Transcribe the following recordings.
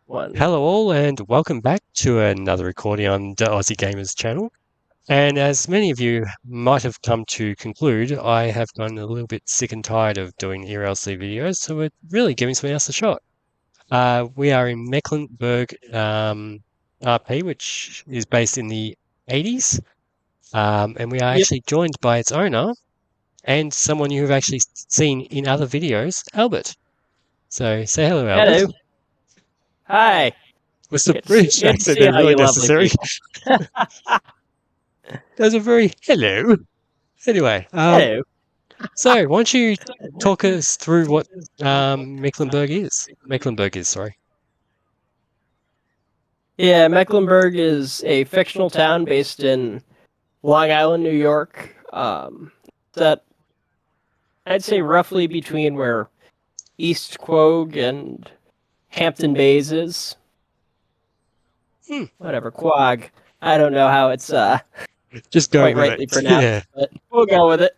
One. Hello all and welcome back to another recording on the Aussie Gamers channel. And as many of you might have come to conclude, I have gotten a little bit sick and tired of doing ERLC videos, so we're really giving something else a shot. We are in Mecklenburg RP, which is based in the 80s, and we are Yep. actually joined by its owner and someone you've actually seen in other videos, Albert. So say hello, Albert. Hello. Hi. Was the Good to see, British good to accent see there all really you lovely necessary? people. There's a very hello. Anyway, Hello. so why don't you talk us through what Mecklenburg is? Mecklenburg is, sorry. Yeah, Mecklenburg is a fictional town based in Long Island, New York. That I'd say roughly between where East Quogue and Hampton Bays is. Hmm, Whatever, Quogue. I don't know how it's just go quite with it. rightly pronounced, Yeah. but we'll go with it.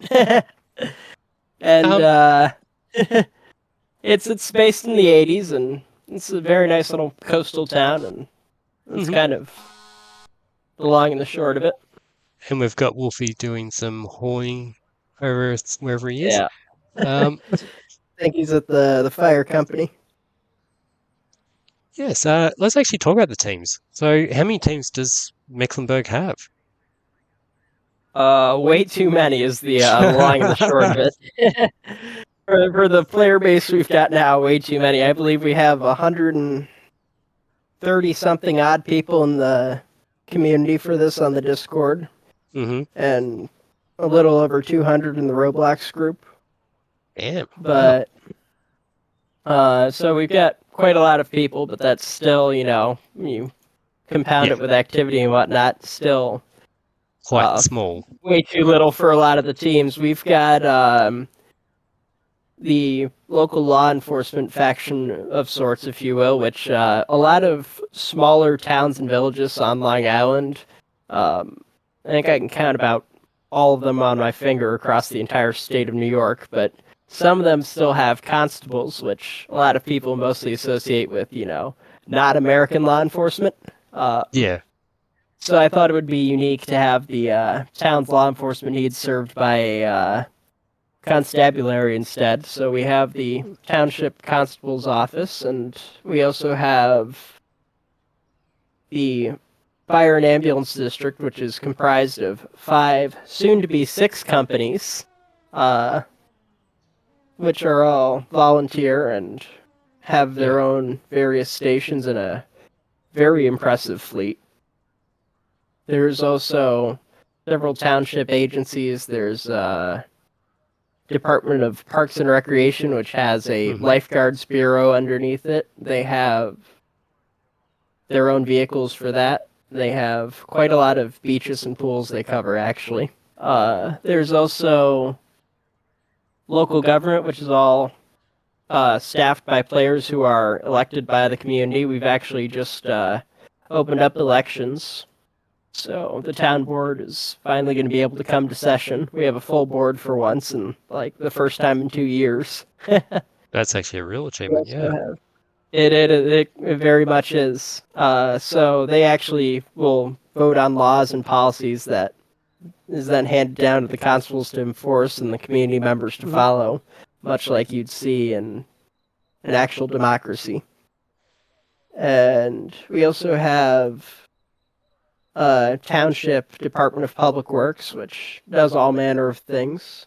and Um, it's based in the 80s, and it's a very nice little coastal town, and that's mhm. kind of the long and the short of it. And we've got Wolfie doing some horning wherever he is. Yeah, Um, I think he's at the fire company. yes, let's actually talk about the teams. So, how many teams does Mecklenburg have? Way too many is the long and the short of it. For the player base we've got now, way too many. I believe we have 130 something odd people in the community for this on the Discord, hmm and a little over 200 in the Roblox group. Damn. Wow. But so we've got quite a lot of people, but that's still, you compound Yeah, it with activity and whatnot, still quite uh, small. way too little for a lot of the teams. We've got the local law enforcement faction of sorts, if you will, which a lot of smaller towns and villages on Long Island. I think I can count about all of them on my finger across the entire state of New York, but some of them still have constables, which a lot of people mostly associate with, not American law enforcement. Uh, Yeah. so I thought it would be unique to have the town's law enforcement needs served by a constabulary instead. So we have the township constable's office, and we also have the fire and ambulance district, which is comprised of 5, soon to be 6 companies, uh, which are all volunteer and have Yeah. their own various stations and a very impressive fleet. There's also several township agencies. There's Department of Parks and Recreation, which has a hmm lifeguards bureau underneath it. They have their own vehicles for that. They have quite a lot of beaches and pools they cover, actually. There's also local government, which is all staffed by players who are elected by the community. We've actually just opened up elections. So the town board is finally going to be able to come to session. We have a full board for once, and like the first time in 2 years. That's actually a real We achievement. also Yeah. have it very much is. So they actually will vote on laws and policies that is then handed down to the constables to enforce and the community members to hmm follow, much like you'd see in an actual democracy. And we also have Township Department of Public Works, which does all manner of things.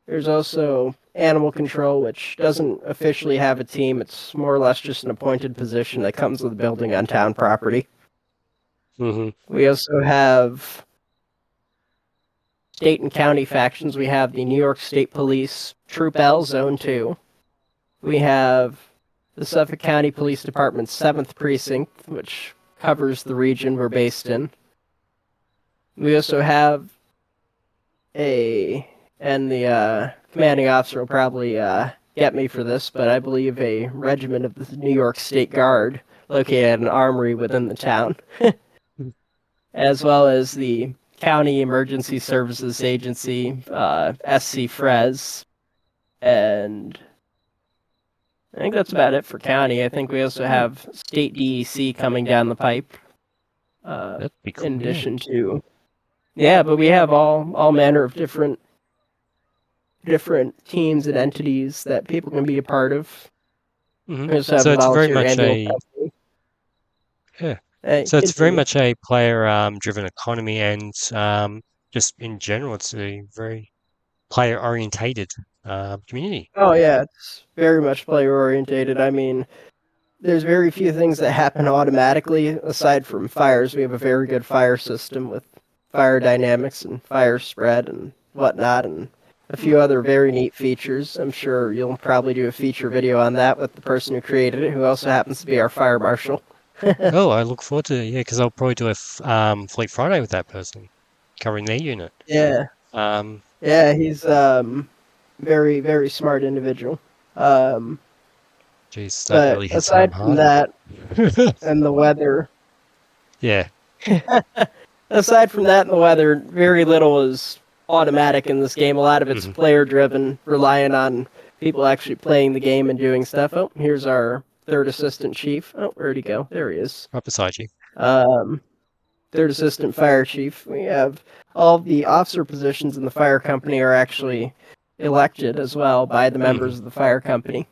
There's also Animal Control, which doesn't officially have a team. It's more or less just an appointed position that comes with building on town property. hmm We also have state and county factions. We have the New York State Police, Troop L, Zone 2. We have the Suffolk County Police Department's 7th Precinct, which covers the region we're based in. We also have and the commanding officer will probably get me for this, but I believe a regiment of the New York State Guard located at an armory within the town, as well as the County Emergency Services Agency, SC Frez, and I think that's about it for county. I think we also have state DEC coming down the pipe. That'd be cool. In addition to, yeah, but we have all manner of different teams and entities that people can be a part of. We also have So the it's very volunteer much ambulance a company. yeah. Hey, So it's very continue. much a player driven economy, and just in general, it's a very player orientated community. Oh yeah, it's very much player orientated. I mean, there's very few things that happen automatically aside from fires. We have a very good fire system with fire dynamics and fire spread and whatnot, and a few other very neat features. I'm sure you'll probably do a feature video on that with the person who created it, who also happens to be our fire marshal. Oh, I look forward to it. Yeah, because I'll probably do a Fleet Friday with that person covering their unit. Yeah, Um, yeah, he's very smart individual. Geez, that But really hits home aside from hard. that and the weather, Yeah. aside from that and the weather, very little is automatic in this game. A lot of it's hmm player driven, relying on people actually playing the game and doing stuff. Oh, here's our third assistant chief. Oh, where'd he go? There he is. Right beside you. Um, third assistant fire chief. We have all the officer positions in the fire company are actually elected as well by the hmm members of the fire company.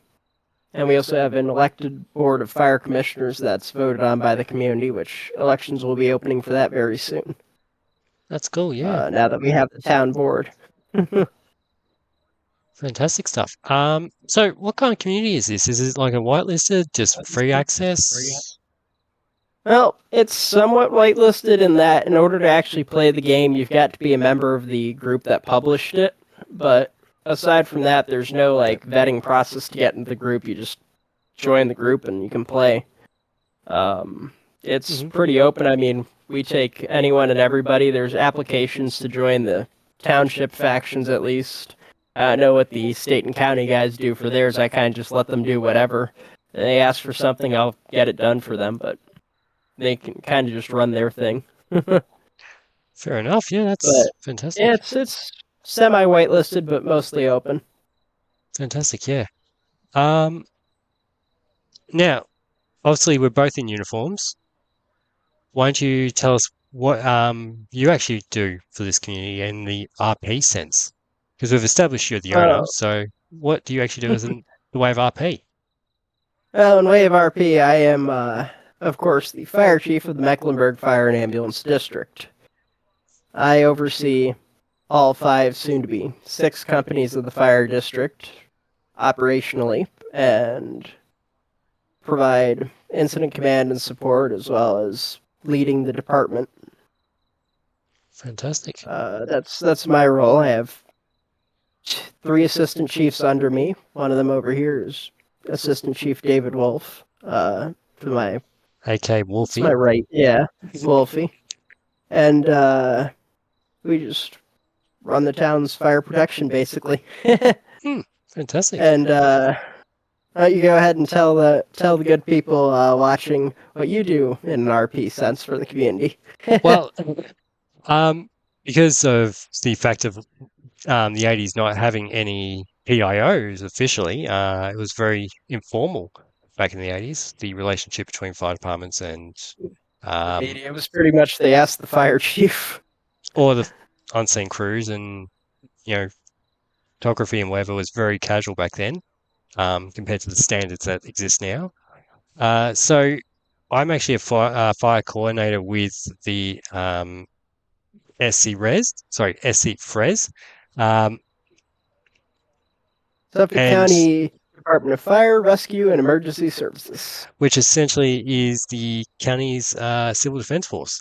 And we also have an elected board of fire commissioners that's voted on by the community, which elections will be opening for that very soon. That's cool. Yeah. Now that we have the town board. Fantastic stuff. So what kind of community is this? Is it like a whitelisted, just free access? Well, it's somewhat whitelisted in that in order to actually play the game, you've got to be a member of the group that published it. But aside from that, there's no like vetting process to get into the group. You just join the group and you can play. It's hmm pretty open. I mean, we take anyone and everybody. There's applications to join the township factions at least. I know what the state and county guys do for theirs. I kind of just let them do whatever. They ask for something, I'll get it done for them, but they can kind of just run their thing. But Fair enough. Yeah, that's yeah, fantastic. it's semi whitelisted, but mostly open. Fantastic. Yeah. Um, Now, obviously, we're both in uniforms. Why don't you tell us what you actually do for this community in the RP sense? Because we've established you're the owner, Uh, so what do you actually do as in the way of RP? well, in way of RP, I am, of course, the fire chief of the Mecklinburg Fire and Ambulance District. I oversee all five, soon to be six companies of the fire district operationally and provide incident command and support as well as leading the department. Fantastic. That's my role. I have three assistant chiefs under me. One of them over here is Assistant Chief David Wolf. To my AK That's my Wolfie. right. Yeah, Wolfie. And we just run the town's fire protection basically. Hmm, fantastic. And you go ahead and tell the good people watching what you do in an RP sense for the community. Well, because of the fact of the 80s not having any PIOs officially, it was very informal back in the 80s, the relationship between fire departments and um, It was pretty much they asked the fire chief. or the unseen crews, and you know, photography and whatever was very casual back then, compared to the standards that exist now. So I'm actually a fire coordinator with the SC Fres, um, Suffolk and County Department of Fire, Rescue, and Emergency Services. which essentially is the county's civil defense force.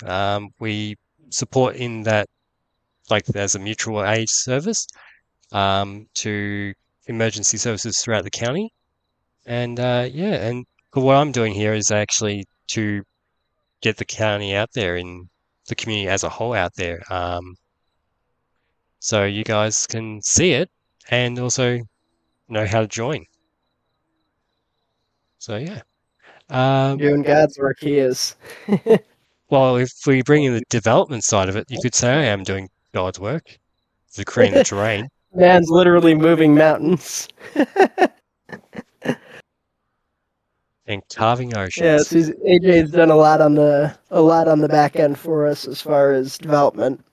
We support in that, like, there's a mutual aid service to emergency services throughout the county. And yeah, and what I'm doing here is actually to get the county out there in the community as a whole out there, so you guys can see it and also know how to join. So yeah. Doing God's work, he is. Well, if we bring in the development side of it, you could say I am doing God's work, the creating the terrain. Man's literally moving mountains. and carving Yeah, oceans, AJ's done a lot on the back end for us as far as development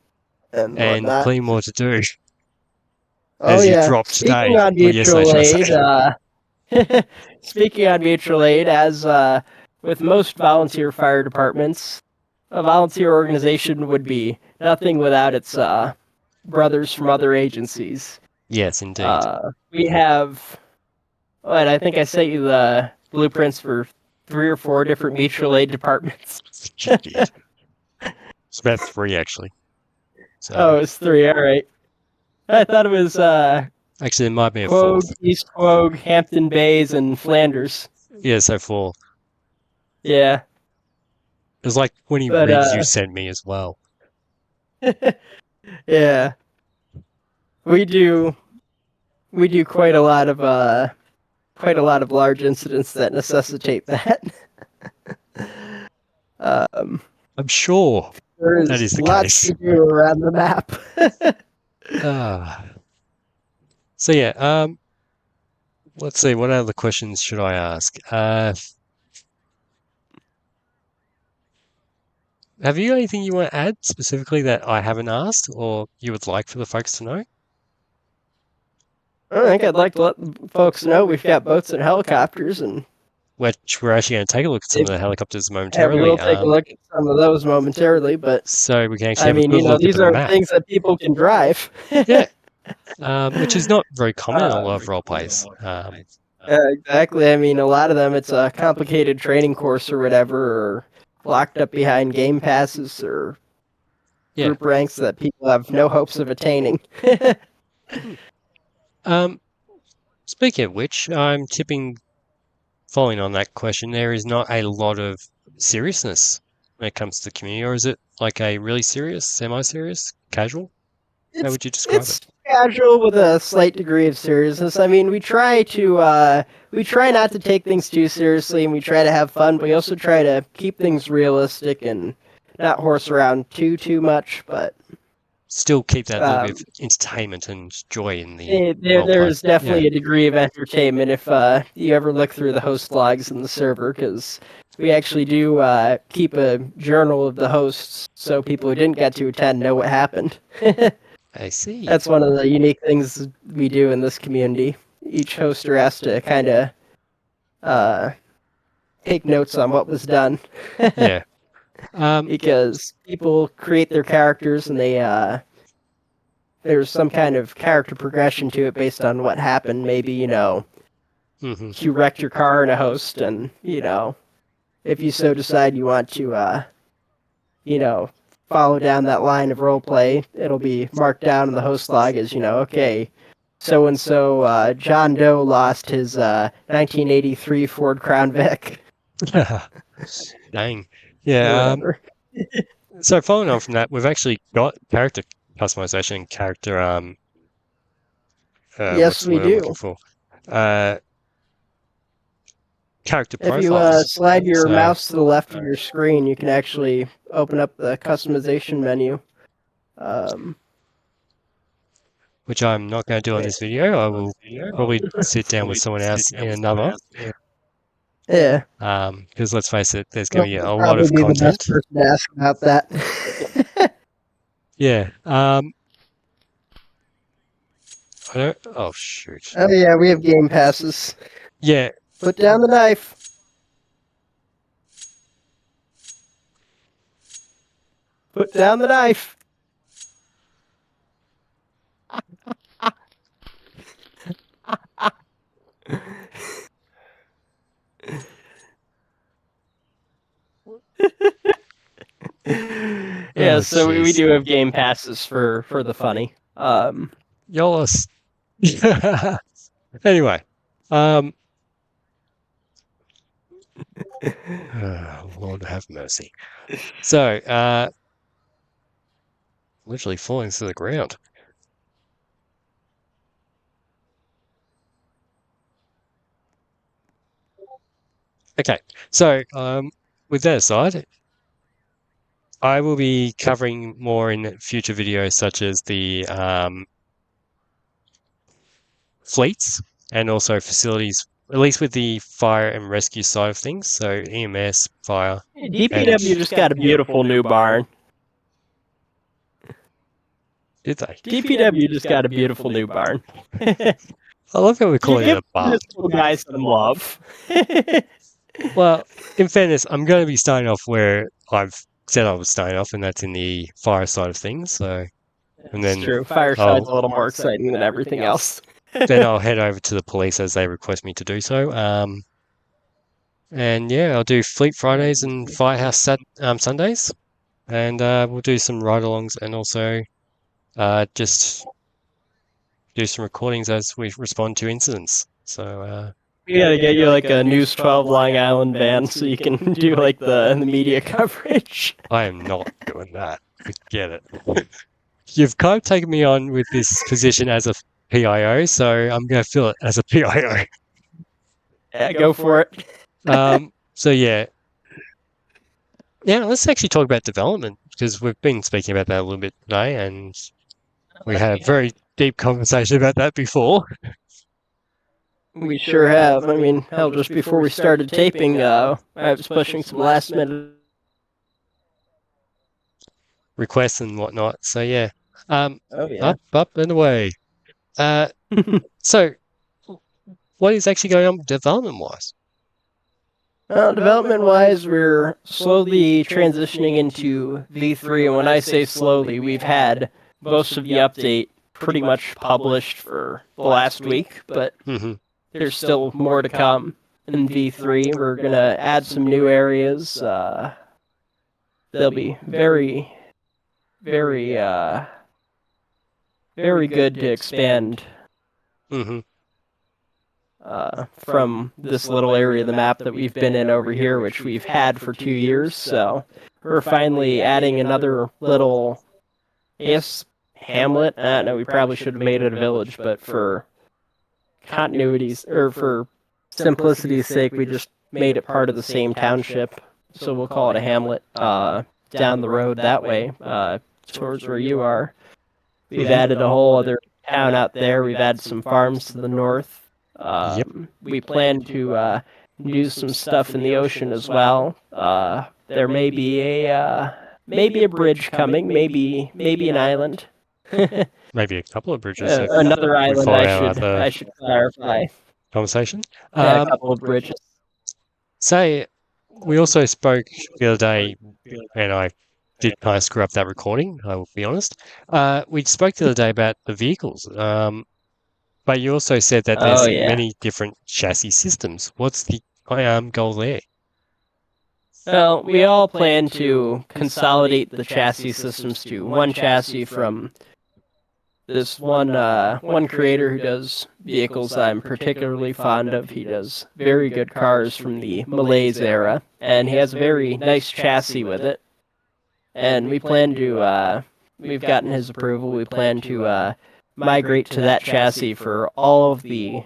and and whatnot. plenty more to do, Oh as you yeah. dropped Speaking today, on or yesterday, mutual should I aid, say. speaking on mutual aid, as with most volunteer fire departments, a volunteer organization would be nothing without its brothers from other agencies. Yes, indeed. We have, what I think I sent you the blueprints for 3 or 4 different mutual aid departments. You did. It's about 3, actually. So, Oh, it's 3. All right. I thought it was actually, there might be a Quogue, 4th. East Quogue, Hampton Bays, and Flanders. Yeah, so 4. Yeah, There's like 20 but rigs you sent me as well. yeah, we do we do quite a lot of large incidents that necessitate that. um, I'm sure there that is is the lots case. to do around the map. Ah. So yeah, let's see, what other questions should I ask? Have you got anything you want to add specifically that I haven't asked or you would like for the folks to know? I think I'd like to let folks know we've got boats and helicopters, and Which we're actually going to take a look at some of if, the helicopters yeah, we momentarily, will take a look at some of those momentarily. But so we can actually I have a mean, good look at these the are map. things that people can drive. Yeah, which is not very common in a uh, lot of role plays. exactly. I mean, a lot of them, it's a complicated training course or whatever, or locked up behind game passes or Yeah. group ranks that people have no hopes of attaining. Um, Speaking of which, I'm tipping, following on that question, there is not a lot of seriousness when it comes to the community, or is it like a really serious, semi-serious, casual? How it's would you describe it's it? casual with a slight degree of seriousness. I mean, we try not to take things too seriously, and we try to have fun, but we also try to keep things realistic and not horse around too much. But Still keep that little bit of um, entertainment and joy in the there role there play. is Yeah. definitely a degree of entertainment if you ever look through the host logs in the server, because we actually do keep a journal of the hosts, so people who didn't get to attend know what happened. I see. That's one of the unique things we do in this community. Each hoster has to kind of uh, take notes on what was done. Yeah. Because people create their characters and there's some kind of character progression to it based on what happened. Maybe, hmm you wrecked your car in a host, and, if you so decide you want to, you know, follow down that line of roleplay, it'll be marked down in the host log as, okay, so and so John Doe lost his 1983 Ford Crown Vic Dang. or Yeah. whatever. So following on from that, we've actually got character customization and character what's Yes, the we word I'm looking do. for? Uh, Character If you profiles. slide your So, mouse to the left of your screen, you can actually open up the customization menu. Um, which I'm not going to do on this video. I will probably sit down with someone else in another. yeah, Because let's face it, there's going to be you'll a lot probably of be the best content. person to ask about that. Yeah. I don't. Oh shoot. Oh yeah, we have game passes. Yeah. Put down the knife. Put down the knife. Yeah, Oh so we jeez. do have game passes for the funny. Y'all Anyway. Um. Lord have mercy. So, literally falling to the ground. Okay. So, with that aside, I will be covering more in future videos, such as the fleets and also facilities at least with the fire and rescue side of things. So EMS, fire, and DPW just got a beautiful new barn. did they? DPW just got a beautiful new barn. I love how we're calling it Give a barn. this little guy some love. Well, in fairness, I'm going to be starting off where I've said I was starting off, and that's in the fire side of things. So, and It's then true. Fireside's a little more exciting than everything else. then I'll head over to the police as they request me to do so. And yeah, I'll do Fleet Fridays and Firehouse Sundays, and we'll do some ride-alongs and also just do some recordings as we respond to incidents. So We gotta get you like a News 12 Long Island van so you can do like the media coverage. I am not doing that. Forget it. You've kind of taken me on with this position as a PIO, so I'm going to fill it as a PIO. Yeah, go for it. So yeah. Yeah, let's actually talk about development because we've been speaking about that a little bit today, and we had a very deep conversation about that before. We sure have. I mean, hell, just before we started taping, I was pushing some last minute Requests and whatnot. So yeah, Oh yeah. up and away. So what is actually going on development-wise? Development-wise, we're slowly transitioning into V3, and when I say slowly, we've had most of the update pretty much published for the last week, but Mm-hmm. there's still more to come in V3. We're gonna add some new areas. They'll be very, very, very good to expand Mm-hmm. from this little area of the map that we've been in over here, which we've had for 2 years. So we're finally adding another little, I guess, hamlet. No, we probably should have made it a village, but for continuity's or for simplicity's sake, we just made it part of the same township. So we'll call it a hamlet. Down the road that way, towards where you are. We've added a whole other town out there. We've added some farms to the north. Yep. We plan to do some stuff in the ocean as well. There may be a bridge coming, maybe an island. Maybe a couple of bridges if Another we island. follow I our should other clarify. conversation. Yeah, a couple of bridges. Say, we also spoke the other day, and I did kind of screw up that recording, I will be honest. We spoke the other day about the vehicles, but you also said that there's Oh yeah. many different chassis systems. What's the goal there? Well, we all plan to consolidate the chassis systems to one chassis from this one creator who does vehicles I'm particularly fond of. He does very good cars from the Malaise era, and he has a very nice chassis with it. And we plan to we've gotten his approval. We plan to migrate to that chassis for all of the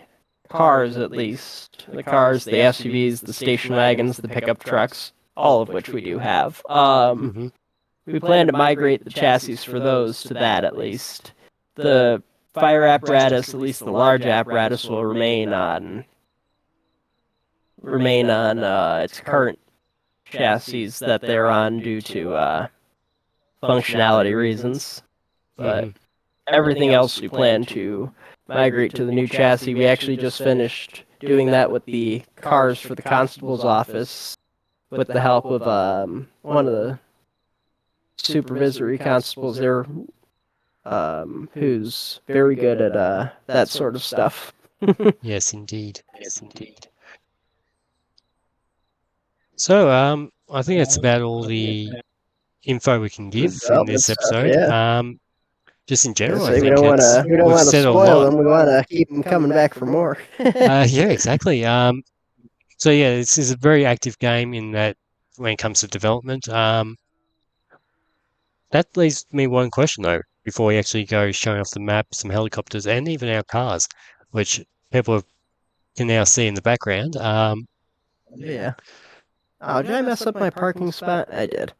cars, at least the cars, the SUVs, the station wagons, the pickup trucks, all of which we do have. Mm-hmm. We plan to migrate the chassis for those to that at least. The fire apparatus, at least the large apparatus, will remain on its current chassis that they're on due to functionality reasons. But everything else we plan to migrate to the new chassis. We actually just finished doing that with the cars for the constable's office with the help of one of the supervisory constables there, who's very good at that sort of stuff. Yes, indeed. Yes, indeed. So, I think that's about all the info we can give in this episode. Just in general, I think we don't want to said a spoil lot. them. We want to keep them coming back for more. Yeah, exactly. So yeah, this is a very active game in that when it comes to development. That leaves me one question though, before we actually go showing off the map, some helicopters, and even our cars, which people can now see in the background. Yeah. Oh, did I mess up my parking spot? I did.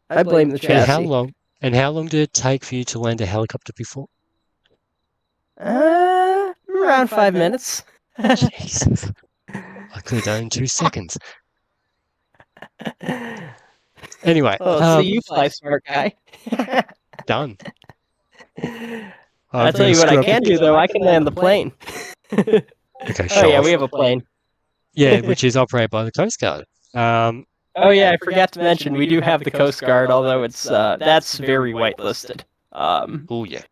I blame the chassis. And how long did it take for you to land a helicopter before? around 5 minutes. Jesus. I could have done it in 2 seconds. Anyway, Oh, so you fly smart, guy. done. I'll I'm tell gonna you what I screw up. can do, though. I can land the plane. Okay, Oh, show yeah, off. we have a plane. Yeah, which is operated by the Coast Guard. Oh, yeah, I forgot to mention, we do have the Coast Guard, although it's that's very whitelisted. Oh yeah.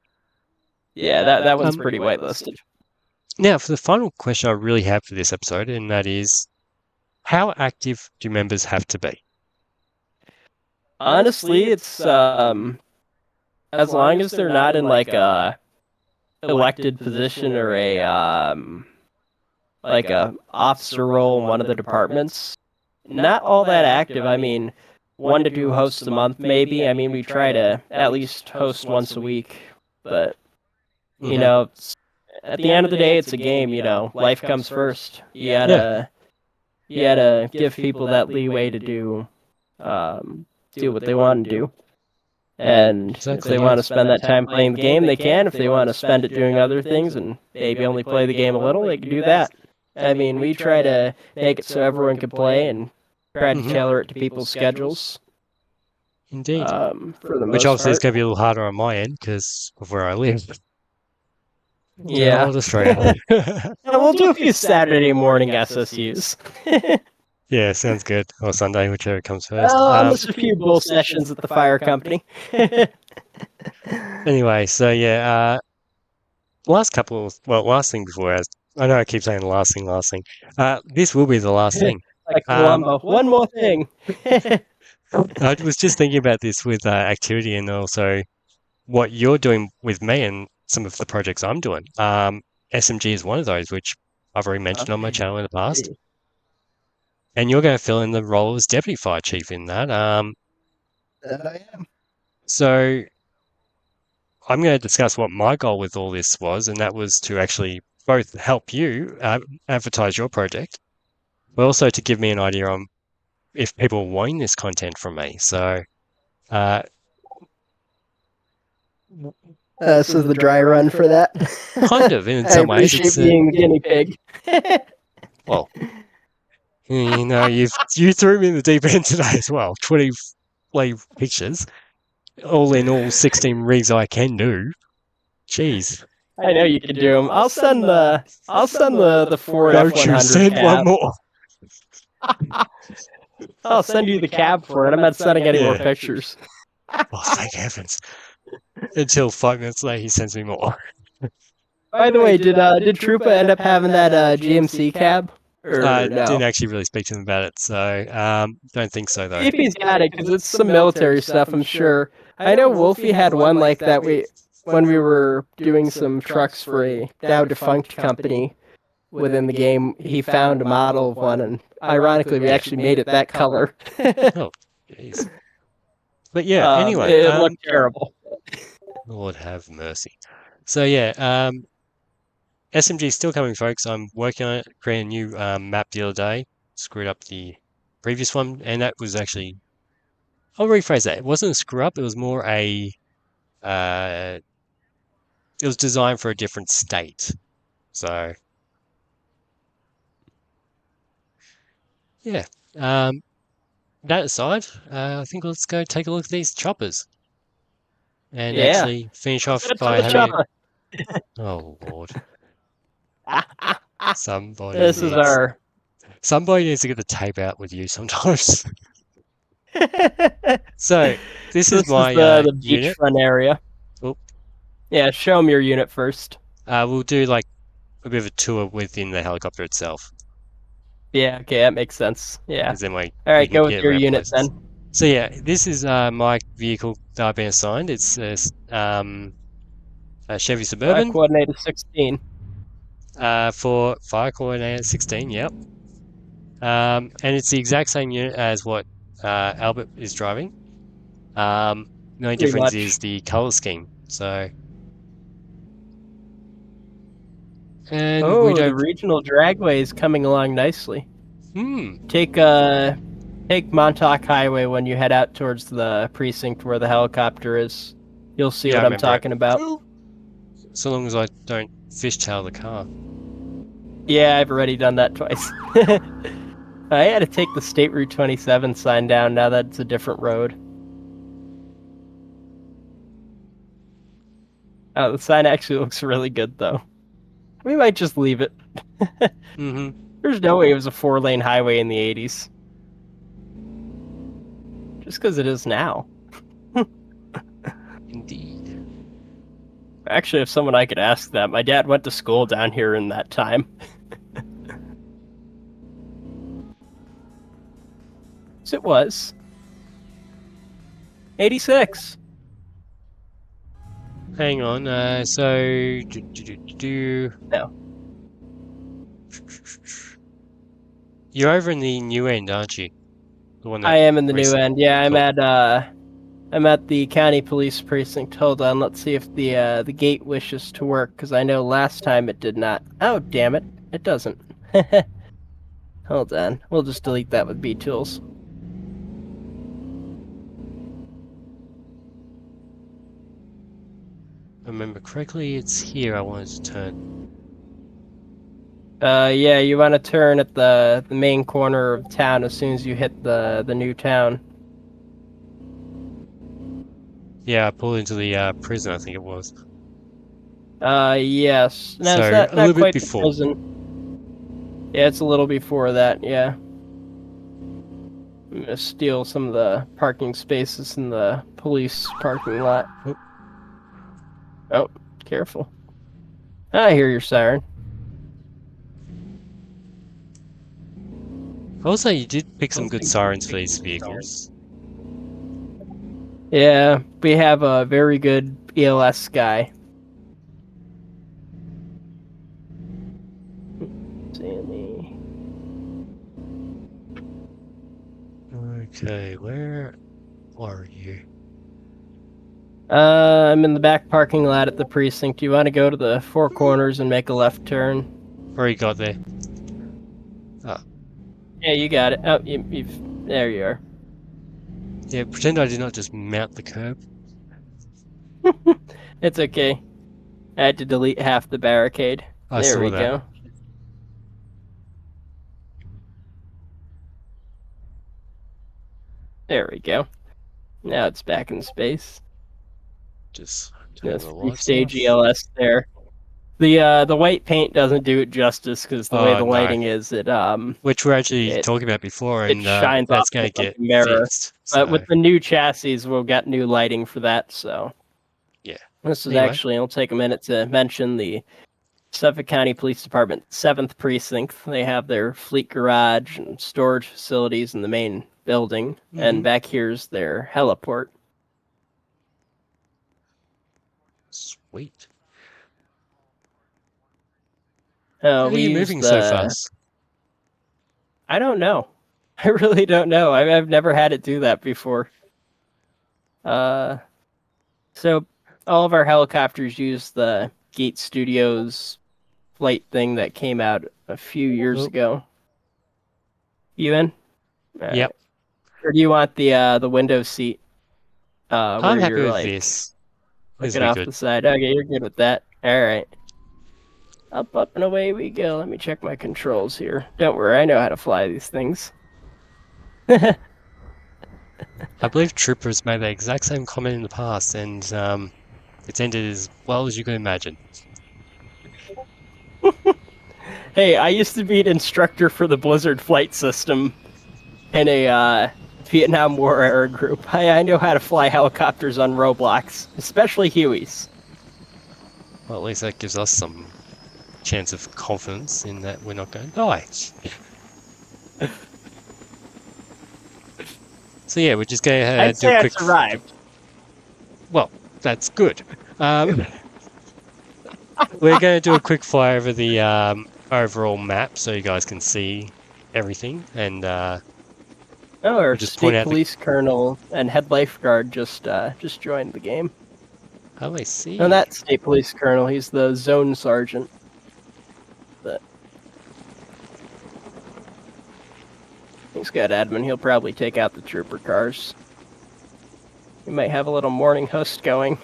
Yeah, that one's pretty whitelisted. Now, for the final question I really have for this episode, and that is, how active do members have to be? Honestly, it's as long as they're not in like a elected position or a officer role in one of the departments, not all that active. I mean, 1 to 2 hosts a month, maybe. I mean, we try to at least host once a week, but you know, at the end of the day, it's a game. Life comes first. You gotta give people that leeway to do what they want to do. And if Exactly, they yeah. want to spend that time playing the game, they can. If they want to spend it doing other things and maybe only play the game a little, they can do that. I mean, we try to make it so everyone can play and try to tailor it to people's schedules. Indeed. For the Which most obviously is part. going to be a little harder on my end because of where I live. Yeah. Old Australia. And we'll do a few Saturday morning SSUs. Yeah, sounds good. Or Sunday, whichever comes first. Just a few bull sessions at the fire company. Anyway, so yeah, last thing before I know I keep saying last thing. This will be the last thing. Like Columbo. One more thing. I was just thinking about this with activity and also what you're doing with me and some of the projects I'm doing. SMG is one of those, which I've already mentioned on my channel in the past. And you're going to fill in the role as Deputy Fire Chief in that. That I am. So I'm going to discuss what my goal with all this was, and that was to actually both help you advertise your project, but also to give me an idea on if people are wanting this content from me. So, This is the dry run for that. kind of, in I some ways, appreciate it's being the guinea pig. well, you threw me in the deep end today as well. 20 play pictures, all in all, 16 rigs I can do. Jeez. I know you can do them. I'll send the Ford Don't you F100 send cab. one more. I'll send you the cab for it. I'm not sending any more Yeah. pictures. Oh, thank heavens. Until 5 minutes later, he sends me more. By the way, did Troopa end up having that GMC cab? Or no? Didn't actually really speak to him about it, so don't think so, though. See if he's got it, because it's some military stuff, I'm sure. I know Wolfie had one like that when we were doing some trucks for a now defunct company within the game. He found a model of one, and ironically, we actually made it that color. Oh, jeez. But yeah, anyway. It looked terrible. Lord have mercy. So yeah, SMG is still coming, folks. I'm working on it, creating a new map the other day. Screwed up the previous one, and that was actually... I'll rephrase that. It wasn't a screw up, it was more a... it was designed for a different state. So... yeah. That aside, I think let's go take a look at these choppers. And actually finish off by having... Oh, Lord. Somebody needs to get the tape out with you sometimes. So, this is my the unit. beachfront area. Oop. Yeah, show them your unit first. We'll do like a bit of a tour within the helicopter itself. Yeah, okay, that makes sense. Yeah. All right, go with your unit then. So yeah, this is my vehicle that I've been assigned. It's a Chevy Suburban. Fire Coordinator 16. For Fire Coordinator 16, yep. And it's the exact same unit as what Albert is driving. The only difference is the color scheme. So, and the regional dragway is coming along nicely. Take Montauk Highway when you head out towards the precinct where the helicopter is. You'll see what I'm talking about. So long as I don't fishtail the car. Yeah, I've already done that twice. I had to take the State Route 27 sign down now that it's a different road. The sign actually looks really good, though. We might just leave it. Mm-hmm. There's no way it was a 4-lane highway in the 80s. Just because it is now. Indeed. Actually, if someone I could ask that, my dad went to school down here in that time. So it was. 86. Hang on. So No. you're over in the new end, aren't you? The one I that am in the new recent. end. Yeah, Cool. I'm at the county police precinct. Hold on, let's see if the gate wishes to work, because I know last time it did not. Oh, damn it. It doesn't. Hold on. We'll just delete that with B-Tools. If I remember correctly, it's here I wanted to turn. Yeah, you want to turn at the main corner of town as soon as you hit the new town. Yeah, I pulled into the prison, I think it was. Yes. No, So it's a not little bit quite the before. prison. Yeah, it's a little before that, yeah. I'm gonna steal some of the parking spaces in the police parking lot. Oh. Oh, careful. I hear your siren. Also, you did pick some good sirens for these vehicles. Yeah, we have a very good ELS guy. Sandy. Okay, where are you? I'm in the back parking lot at the precinct. Do you want to go to the Four Corners and make a left turn? Where you got there? Ah, Yeah, you got it. Oh, you've there you are. yeah, pretend I did not just mount the curb. It's okay. I had to delete half the barricade. I There saw we that. go. There we go. Now it's back in space. Just turn Yes, the lights three-stage off. ELS there. The white paint doesn't do it justice because the way Oh the no, lighting is, which we're actually it talking about before, it and shines off that's going the to front get mirror. fixed. But So with the new chassis, we'll get new lighting for that. So yeah. this is Anyway, actually, it'll take a minute to mention the Suffolk County Police Department 7th Precinct. They have their fleet garage and storage facilities in the main building, and back here's their heliport. sweet. How are We you use moving so the. fast? I don't know. I really don't know. I've never had it do that before. Uh, so all of our helicopters use the Gate Studios flight thing that came out a few years Oh, ago. You in? All yep. right. Or do you want the window seat? I'm Where happy you're with like this. This will looking be off good. the side. Okay, you're good with that. All right. Up, and away we go. Let me check my controls here. Don't worry, I know how to fly these things. I believe Troopers made the exact same comment in the past, and it's ended as well as you could imagine. Hey, I used to be an instructor for the Blizzard flight system in a Vietnam War era group. I know how to fly helicopters on Roblox, especially Hueys. Well, at least that gives us some chance of confidence in that we're not going to die. So yeah, we're just going to I'd do a say I quick. survived. Well, that's good. We're going to do a quick fly over the overall map so you guys can see everything, and Oh, our we'll just point state out the. police colonel and head lifeguard just joined the game. Oh, I And see. that state police colonel, he's the zone sergeant. But he's got admin. He'll probably take out the trooper cars. We might have a little morning host going.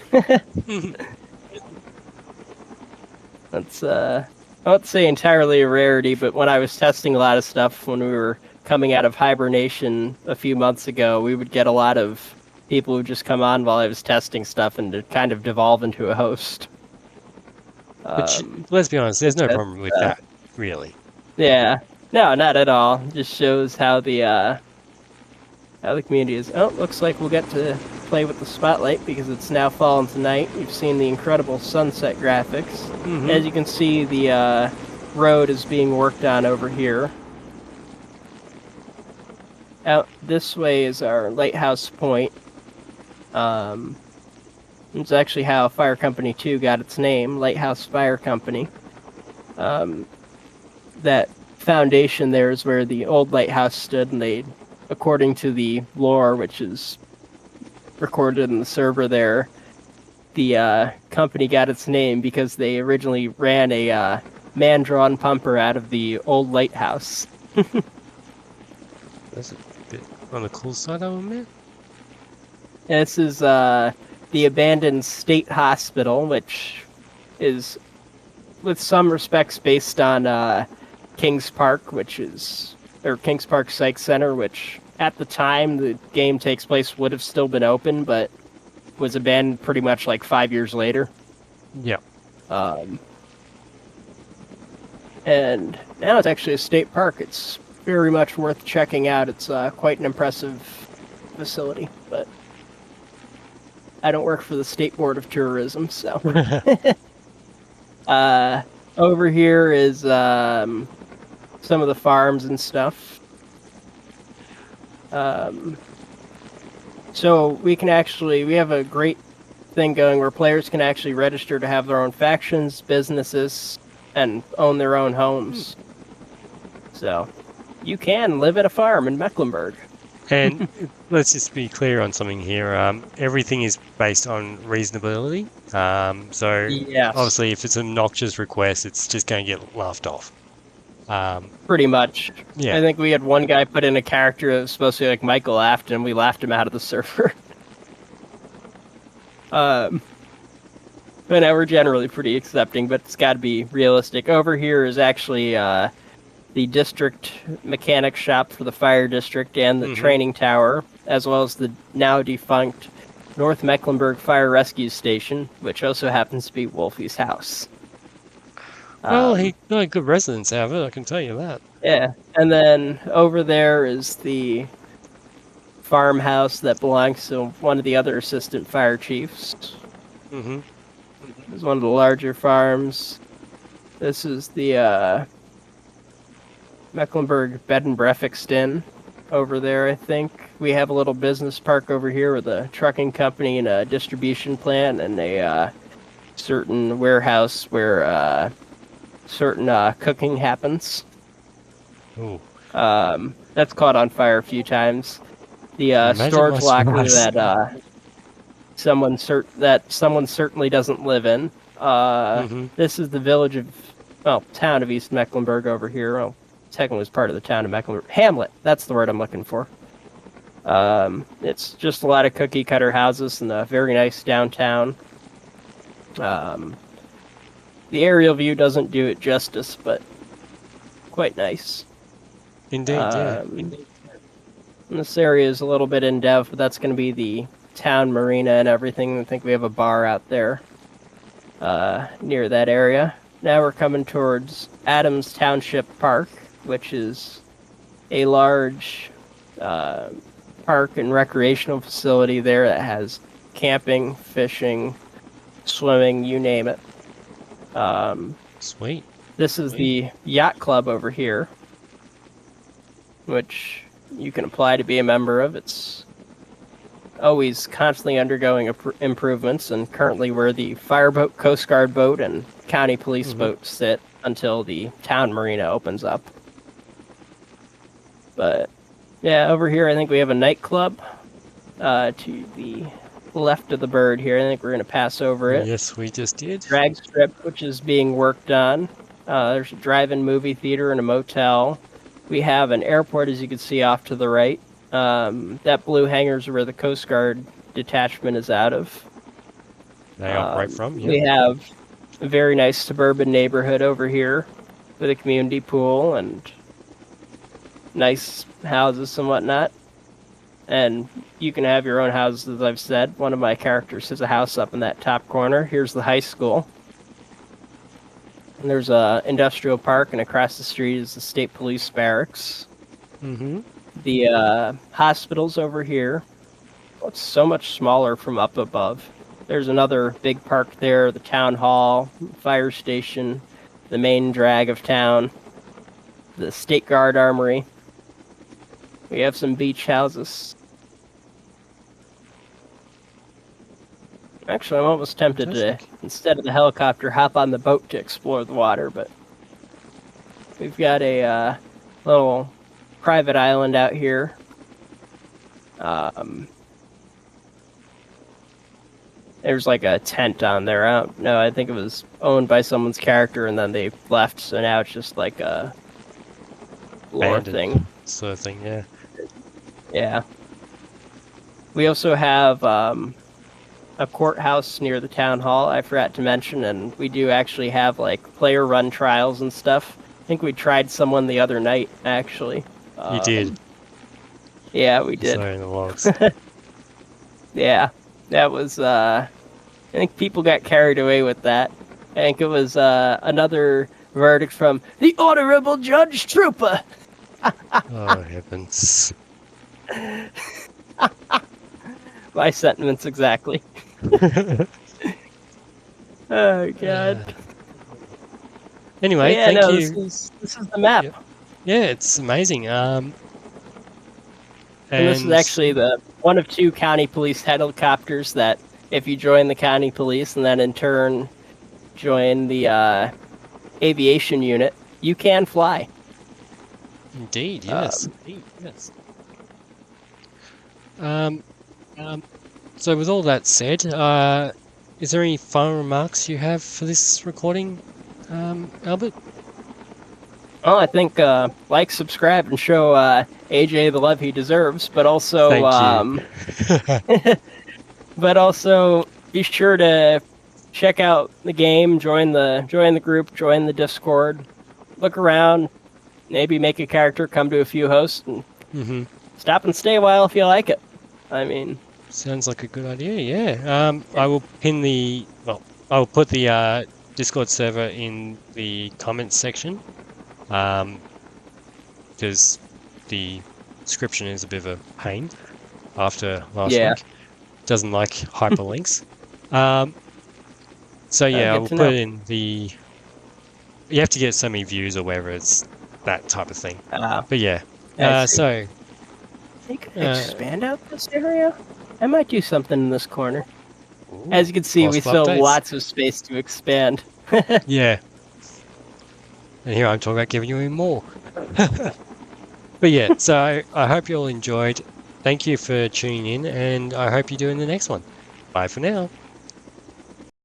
That's I won't say entirely a rarity, but when I was testing a lot of stuff when we were coming out of hibernation a few months ago, we would get a lot of people who just come on while I was testing stuff and to kind of devolve into a host. Which, let's be honest, there's no That's, problem with that, really. yeah, no, not at all. Just shows how the community is. Oh, looks like we'll get to play with the spotlight because it's now fallen tonight. You've seen the incredible sunset graphics. As you can see, the road is being worked on over here. Out this way is our lighthouse point. It's actually how Fire Company 2 got its name, Lighthouse Fire Company. That foundation there is where the old lighthouse stood, and they, according to the lore, which is recorded in the server there, the company got its name because they originally ran a man-drawn pumper out of the old lighthouse. That's a bit on the cool side, I admit. This is the abandoned state hospital, which is, with some respects, based on Kings Park, Kings Park Psych Center, which at the time the game takes place would have still been open, but was abandoned pretty much like 5 years later. Yeah. And now it's actually a state park. It's very much worth checking out. It's quite an impressive facility, but I don't work for the State Board of Tourism, so. Over here is some of the farms and stuff. So we have a great thing going where players can actually register to have their own factions, businesses, and own their own homes. So you can live at a farm in Mecklenburg. And let's just be clear on something here. Everything is based on reasonability. So Yes. obviously, if it's an obnoxious request, it's just going to get laughed off. Pretty much. Yeah. I think we had one guy put in a character that was supposed to be like Michael Afton, and we laughed him out of the server. But now we're generally pretty accepting, but it's got to be realistic. Over here is actually the district mechanic shop for the fire district and the training tower, as well as the now defunct North Mecklenburg Fire Rescue Station, which also happens to be Wolfie's house. Well, he got a good residence out of it, I can tell you that. Yeah, and then over there is the farmhouse that belongs to one of the other assistant fire chiefs. It's one of the larger farms. This is the Mecklenburg Bed and Breakfast Inn over there, I think. We have a little business park over here with a trucking company and a distribution plant and a certain warehouse where certain cooking happens. Ooh. That's caught on fire a few times. The storage locker that someone certainly doesn't live in. This is the town of East Mecklenburg over here. Well, technically was part of the town of Mecklenburg. Hamlet, that's the word I'm looking for. It's just a lot of cookie cutter houses in a very nice downtown. The aerial view doesn't do it justice, but quite nice. Indeed, yeah. This area is a little bit in depth, but that's going to be the town marina and everything. I think we have a bar out there near that area. Now we're coming towards Adams Township Park, which is a large park and recreational facility there that has camping, fishing, swimming, you name it. Sweet. This is the yacht club over here, which you can apply to be a member of. It's always constantly undergoing improvements, and currently where the fireboat, Coast Guard boat, and county police boat sit until the town marina opens up. But yeah, over here I think we have a nightclub to the left of the bird here. I think we're going to pass over it. Yes, we just did. Drag strip, which is being worked on. There's a drive-in movie theater and a motel. We have an airport, as you can see off to the right. That blue hangar's where the Coast Guard detachment is out of. They operate from, yeah. We have a very nice suburban neighborhood over here with a community pool and nice houses and whatnot. And you can have your own houses, as I've said. One of my characters has a house up in that top corner. Here's the high school. And there's a industrial park, and across the street is the state police barracks. Mm-hmm. The hospital's over here. Oh, it's so much smaller from up above. There's another big park there, the town hall, fire station, the main drag of town, the state guard armory. We have some beach houses. Actually, I'm almost tempted to, instead of the helicopter, hop on the boat to explore the water, but we've got a little private island out here. There's like a tent on there. I think it was owned by someone's character and then they left, so now it's just like a lore thing. Sort of thing, yeah. Yeah. We also have a courthouse near the town hall, I forgot to mention, and we do actually have like player run trials and stuff. I think we tried someone the other night, actually. You did? Yeah, we did. Sorry, in the logs. Yeah, that was, I think people got carried away with that. I think it was another verdict from the Honorable Judge Trooper. Oh, heavens. My sentiments exactly. Oh, God. Anyway, yeah, thank no, you. This is the map. Yep. Yeah, it's amazing. And this is actually the one of 2 county police helicopters that if you join the county police and then in turn join the aviation unit, you can fly. Indeed, yes. Yes. So with all that said, is there any final remarks you have for this recording, Albert? Well, I think like, subscribe, and show AJ the love he deserves, but also but also be sure to check out the game, join the group, join the Discord, look around, maybe make a character, come to a few hosts, and stop and stay a while if you like it. I mean, sounds like a good idea. Yeah. I will pin I'll put the Discord server in the comments section. Because the description is a bit of a pain after last week. Doesn't like hyperlinks. So yeah, I'll put it in the... You have to get so many views or whatever, it's that type of thing. But yeah. So... I think I expand out this area? I might do something in this corner. Ooh, as you can see, we still have lots of space to expand. Yeah. And here I'm talking about giving you even more. But yeah, so I hope you all enjoyed. Thank you for tuning in, and I hope you do in the next one. Bye for now.